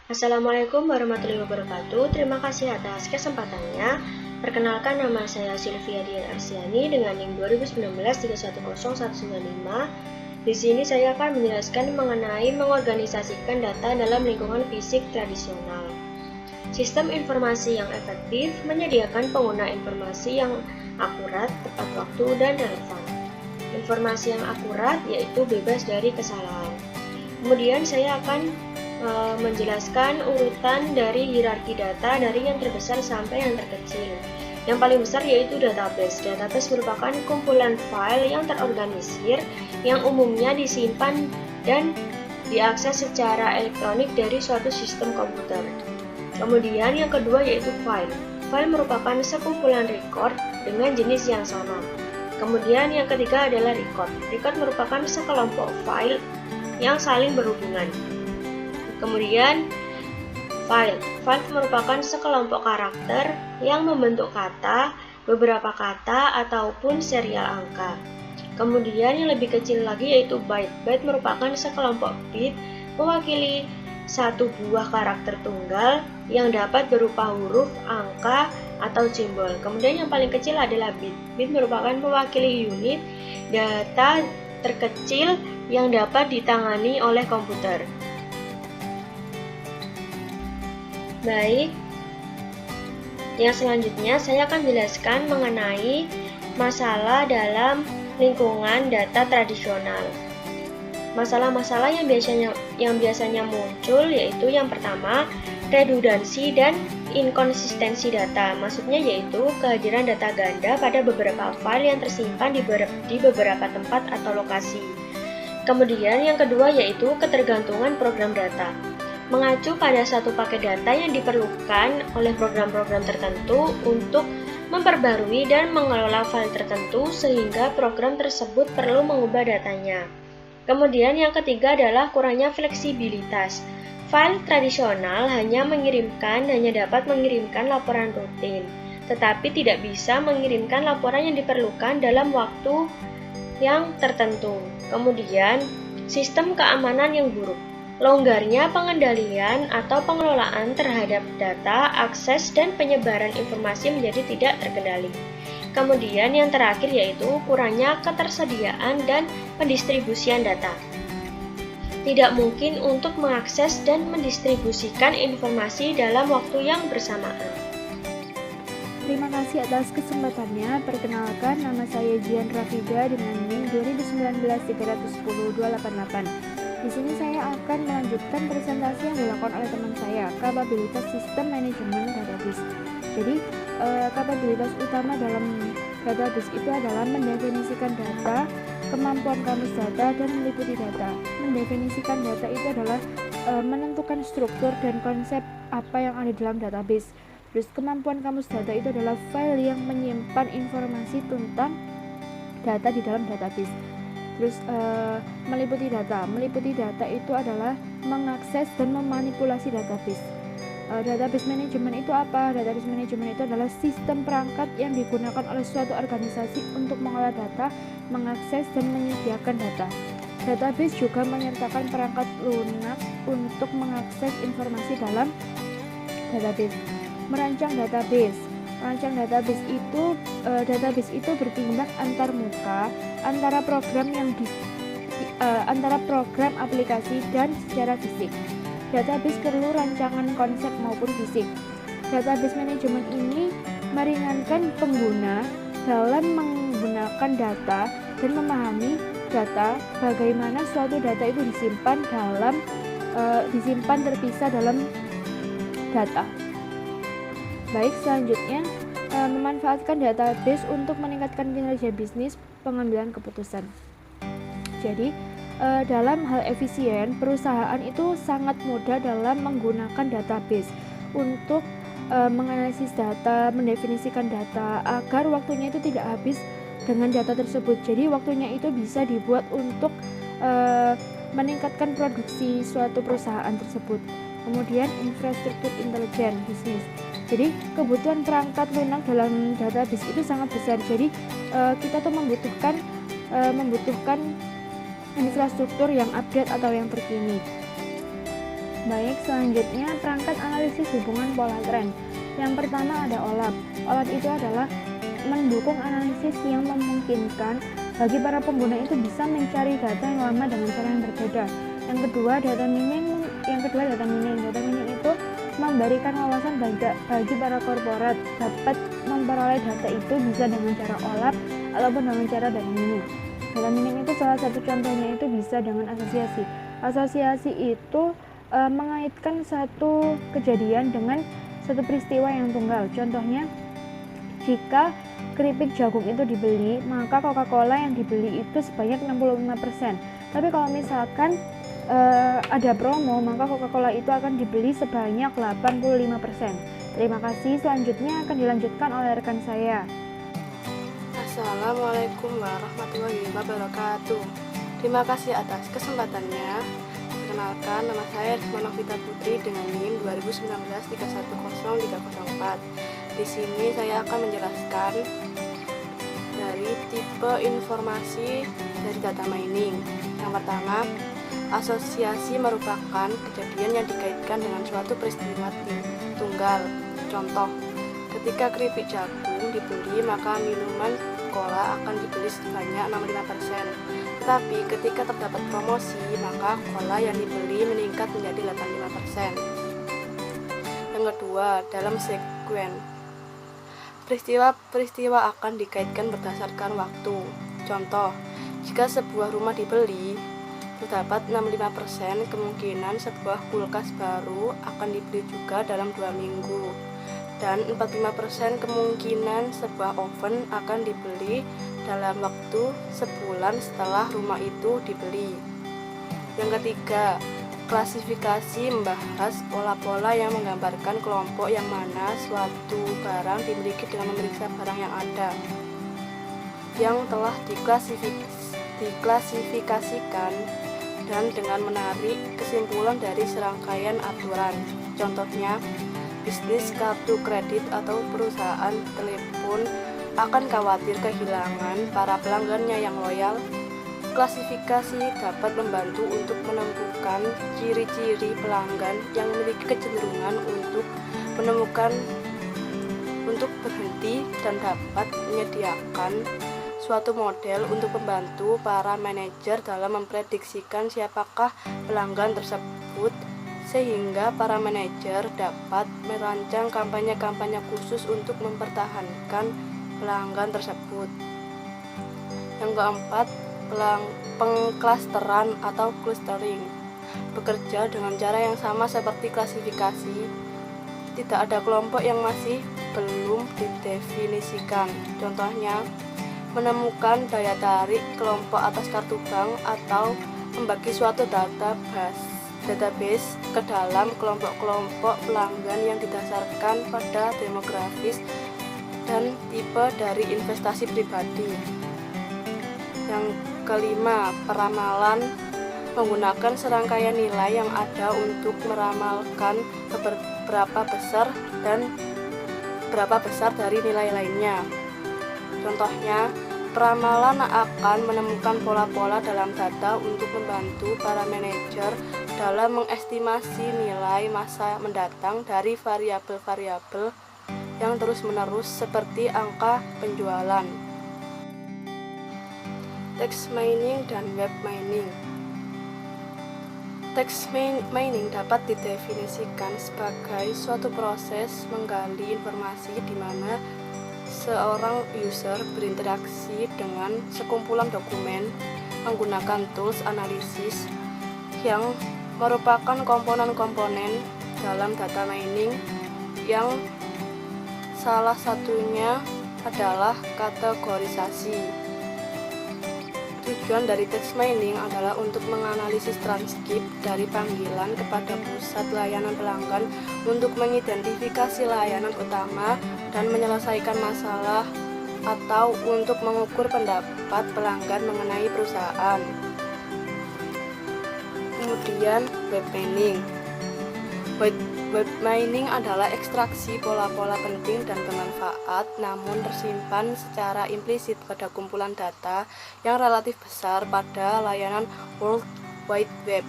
Assalamualaikum warahmatullahi wabarakatuh. Terima kasih atas kesempatannya. Perkenalkan, nama saya Sylvia Dian Arsiani dengan NIM 2019-310-195. Di sini saya akan menjelaskan mengenai mengorganisasikan data dalam lingkungan fisik tradisional. Sistem informasi yang efektif menyediakan pengguna informasi yang akurat, tepat waktu, dan relevan. Informasi yang akurat yaitu bebas dari kesalahan. Kemudian saya akan menjelaskan urutan dari hierarki data dari yang terbesar sampai yang terkecil. Yang paling besar yaitu database. Database merupakan kumpulan file yang terorganisir yang umumnya disimpan dan diakses secara elektronik dari suatu sistem komputer. Kemudian yang kedua yaitu file. File merupakan sekumpulan record dengan jenis yang sama. Kemudian yang ketiga adalah record. Record merupakan sekelompok file yang saling berhubungan. Kemudian file merupakan sekelompok karakter yang membentuk kata, beberapa kata, ataupun serial angka. Kemudian yang lebih kecil lagi yaitu byte. Byte merupakan sekelompok bit mewakili satu buah karakter tunggal yang dapat berupa huruf, angka, atau simbol. Kemudian yang paling kecil adalah bit. Bit merupakan mewakili unit data terkecil yang dapat ditangani oleh komputer. Baik, yang selanjutnya saya akan jelaskan mengenai masalah dalam lingkungan data tradisional. Masalah-masalah yang biasanya muncul yaitu yang pertama, redundansi dan inkonsistensi data. Maksudnya yaitu kehadiran data ganda pada beberapa file yang tersimpan di beberapa tempat atau lokasi. Kemudian yang kedua yaitu ketergantungan program data. Mengacu pada satu paket data yang diperlukan oleh program-program tertentu untuk memperbarui dan mengelola file tertentu sehingga program tersebut perlu mengubah datanya. Kemudian yang ketiga adalah kurangnya fleksibilitas. File tradisional hanya dapat mengirimkan laporan rutin, tetapi tidak bisa mengirimkan laporan yang diperlukan dalam waktu yang tertentu. Kemudian, sistem keamanan yang buruk. Longgarnya pengendalian atau pengelolaan terhadap data, akses, dan penyebaran informasi menjadi tidak terkendali. Kemudian yang terakhir yaitu kurangnya ketersediaan dan pendistribusian data. Tidak mungkin untuk mengakses dan mendistribusikan informasi dalam waktu yang bersamaan. Terima kasih atas kesempatannya. Perkenalkan, nama saya Jian Rafida dengan NIM 2019-310-288. Di sini saya akan melanjutkan presentasi yang dilakukan oleh teman saya, kapabilitas sistem manajemen database. Jadi, kapabilitas utama dalam database itu adalah mendefinisikan data, kemampuan kamus data, dan meliputi data. Mendefinisikan data itu adalah menentukan struktur dan konsep apa yang ada dalam database. Terus kemampuan kamus data itu adalah file yang menyimpan informasi tentang data di dalam database. Terus meliputi data itu adalah mengakses dan memanipulasi database. Database manajemen itu apa? Database manajemen itu adalah sistem perangkat yang digunakan oleh suatu organisasi untuk mengolah data, mengakses dan menyediakan data. Database juga menyertakan perangkat lunak untuk mengakses informasi dalam database. Merancang database itu bertindak antar muka antara program aplikasi dan secara fisik. Database perlu rancangan konsep maupun fisik. Database manajemen ini meringankan pengguna dalam menggunakan data dan memahami data, bagaimana suatu data itu disimpan terpisah dalam data. Baik, selanjutnya memanfaatkan database untuk meningkatkan kinerja bisnis pengambilan keputusan. Jadi, dalam hal efisien, perusahaan itu sangat mudah dalam menggunakan database untuk menganalisis data, mendefinisikan data, agar waktunya itu tidak habis dengan data tersebut. Jadi, waktunya itu bisa dibuat untuk meningkatkan produksi suatu perusahaan tersebut. Kemudian, infrastruktur intelijen bisnis. Jadi kebutuhan perangkat lunak dalam database itu sangat besar. Jadi kita tuh membutuhkan membutuhkan infrastruktur yang update atau yang terkini. Baik, selanjutnya perangkat analisis hubungan pola tren. Yang pertama ada OLAP. OLAP itu adalah mendukung analisis yang memungkinkan bagi para pengguna itu bisa mencari data yang lama dengan cara yang berbeda. Yang kedua data mining. Data mining itu memberikan wawasan bagi para korporat dapat memperoleh data itu bisa dengan cara OLAP ataupun dengan cara data mining. Data mining itu salah satu contohnya itu bisa dengan asosiasi. Asosiasi itu mengaitkan satu kejadian dengan satu peristiwa yang tunggal. Contohnya, jika keripik jagung itu dibeli, maka Coca-Cola yang dibeli itu sebanyak 65%. Tapi kalau misalkan ada promo, maka Coca-Cola itu akan dibeli sebanyak 85%. Terima kasih. Selanjutnya akan dilanjutkan oleh rekan saya. Assalamualaikum warahmatullahi wabarakatuh. Terima kasih atas kesempatannya. Perkenalkan, nama saya Risma Novita Putri dengan NIM 2019-310304. Di sini saya akan menjelaskan dari tipe informasi dari data mining. Yang pertama, asosiasi merupakan kejadian yang dikaitkan dengan suatu peristiwa tunggal. Contoh, ketika keripik jagung dibeli, maka minuman cola akan dibeli sebanyak 65%. Tetapi ketika terdapat promosi, maka cola yang dibeli meningkat menjadi 85%. Yang kedua, dalam sekuen. Peristiwa akan dikaitkan berdasarkan waktu. Contoh, jika sebuah rumah dibeli, terdapat 65% kemungkinan sebuah kulkas baru akan dibeli juga dalam 2 minggu. Dan 45% kemungkinan sebuah oven akan dibeli dalam waktu sebulan setelah rumah itu dibeli. Yang ketiga, klasifikasi membahas pola-pola yang menggambarkan kelompok yang mana suatu barang dimiliki dengan memeriksa barang yang ada yang telah diklasifikasikan dan dengan menarik kesimpulan dari serangkaian aturan. Contohnya, bisnis kartu kredit atau perusahaan telepon akan khawatir kehilangan para pelanggannya yang loyal. Klasifikasi dapat membantu untuk menemukan ciri-ciri pelanggan yang memiliki kecenderungan untuk berhenti dan dapat menyediakan suatu model untuk membantu para manajer dalam memprediksikan siapakah pelanggan tersebut, sehingga para manajer dapat merancang kampanye-kampanye khusus untuk mempertahankan pelanggan tersebut. Yang keempat, pengklasteran atau clustering bekerja dengan cara yang sama seperti klasifikasi. Tidak ada kelompok yang masih belum didefinisikan. Contohnya, menemukan daya tarik kelompok atas kartu bank atau membagi suatu database ke dalam kelompok-kelompok pelanggan yang didasarkan pada demografis dan tipe dari investasi pribadi. Yang kelima, peramalan menggunakan serangkaian nilai yang ada untuk meramalkan berapa besar dari nilai lainnya. Contohnya, peramalan akan menemukan pola-pola dalam data untuk membantu para manajer dalam mengestimasi nilai masa mendatang dari variabel-variabel yang terus-menerus seperti angka penjualan. Text mining dan web mining. Text mining dapat didefinisikan sebagai suatu proses menggali informasi di mana seorang user berinteraksi dengan sekumpulan dokumen menggunakan tools analisis yang merupakan komponen-komponen dalam data mining, yang salah satunya adalah kategorisasi. Tujuan dari text mining adalah untuk menganalisis transkrip dari panggilan kepada pusat layanan pelanggan untuk mengidentifikasi layanan utama dan menyelesaikan masalah atau untuk mengukur pendapat pelanggan mengenai perusahaan. Kemudian, web mining. Web mining adalah ekstraksi pola-pola penting dan bermanfaat, namun tersimpan secara implisit pada kumpulan data yang relatif besar pada layanan World Wide Web.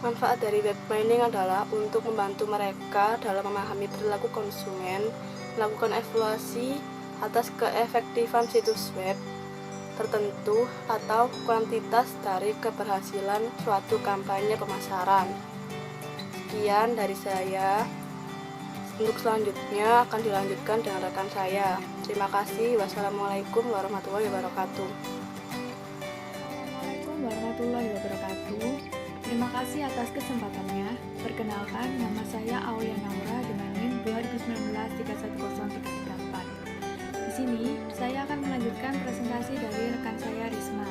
Manfaat dari web mining adalah untuk membantu mereka dalam memahami perilaku konsumen, melakukan evaluasi atas keefektifan situs web tertentu atau kuantitas dari keberhasilan suatu kampanye pemasaran. Sekian dari saya. Untuk selanjutnya akan dilanjutkan dengan rekan saya. Terima kasih. Wassalamualaikum warahmatullahi wabarakatuh. Assalamualaikum warahmatullahi wabarakatuh. Terima kasih atas kesempatannya. Perkenalkan, nama saya Aulia Naura dengan NIM 2019-310334. Di sini, saya akan melanjutkan presentasi dari rekan saya Risma.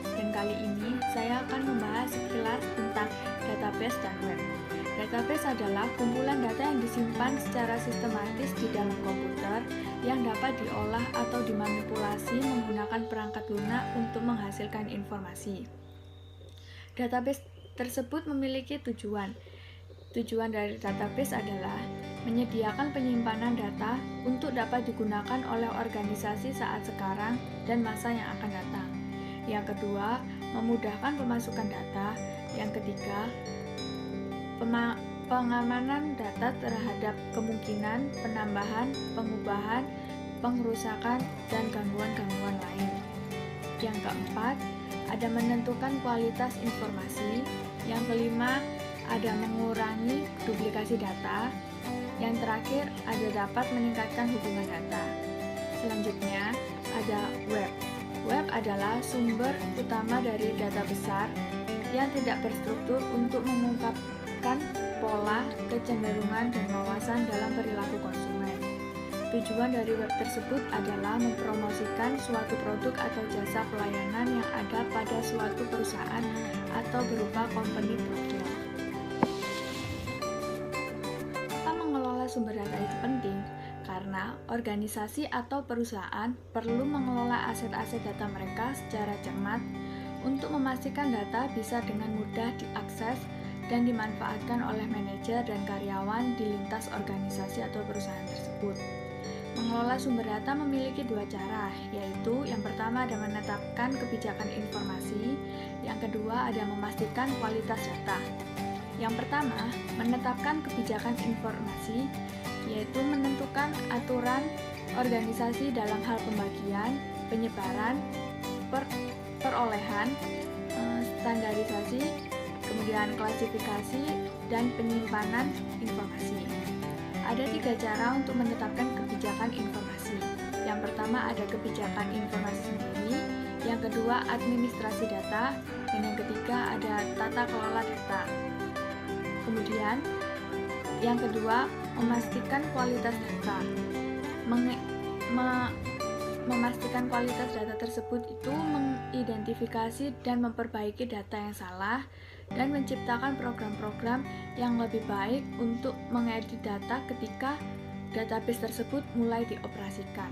Dan kali ini, saya akan membahas sekilas tentang database dan web. Database adalah kumpulan data yang disimpan secara sistematis di dalam komputer yang dapat diolah atau dimanipulasi menggunakan perangkat lunak untuk menghasilkan informasi. Database tersebut memiliki tujuan. Tujuan dari database adalah menyediakan penyimpanan data untuk dapat digunakan oleh organisasi saat sekarang dan masa yang akan datang. Yang kedua, memudahkan pemasukan data. Yang ketiga, pengamanan data terhadap kemungkinan penambahan, pengubahan, pengerusakan, dan gangguan-gangguan lain. Yang keempat, ada menentukan kualitas informasi. Yang kelima, ada mengurangi duplikasi data. Yang terakhir, ada dapat meningkatkan hubungan data. Selanjutnya, ada web. Web adalah sumber utama dari data besar yang tidak berstruktur untuk mengungkapkan pola, kecenderungan, dan wawasan dalam perilaku konsumen. Tujuan dari web tersebut adalah mempromosikan suatu produk atau jasa pelayanan yang ada pada suatu perusahaan atau berupa company profile. Sumber data itu penting karena organisasi atau perusahaan perlu mengelola aset-aset data mereka secara cermat untuk memastikan data bisa dengan mudah diakses dan dimanfaatkan oleh manajer dan karyawan di lintas organisasi atau perusahaan tersebut. Mengelola sumber data memiliki dua cara, yaitu yang pertama ada menetapkan kebijakan informasi, yang kedua ada memastikan kualitas data. Yang pertama, menetapkan kebijakan informasi, yaitu menentukan aturan organisasi dalam hal pembagian, penyebaran, perolehan, standarisasi, kemudian klasifikasi, dan penyimpanan informasi. Ada 3 cara untuk menetapkan kebijakan informasi. Yang pertama ada kebijakan informasi sendiri, yang kedua administrasi data, dan yang ketiga ada tata kelola data. Kemudian, yang kedua, memastikan kualitas data. Memastikan kualitas data tersebut itu mengidentifikasi dan memperbaiki data yang salah dan menciptakan program-program yang lebih baik untuk mengedit data ketika database tersebut mulai dioperasikan.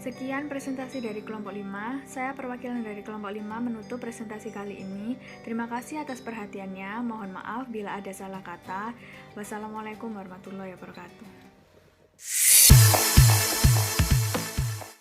Sekian presentasi dari kelompok 5. Saya perwakilan dari kelompok 5 menutup presentasi kali ini. Terima kasih atas perhatiannya. Mohon maaf bila ada salah kata. Wassalamualaikum warahmatullahi wabarakatuh.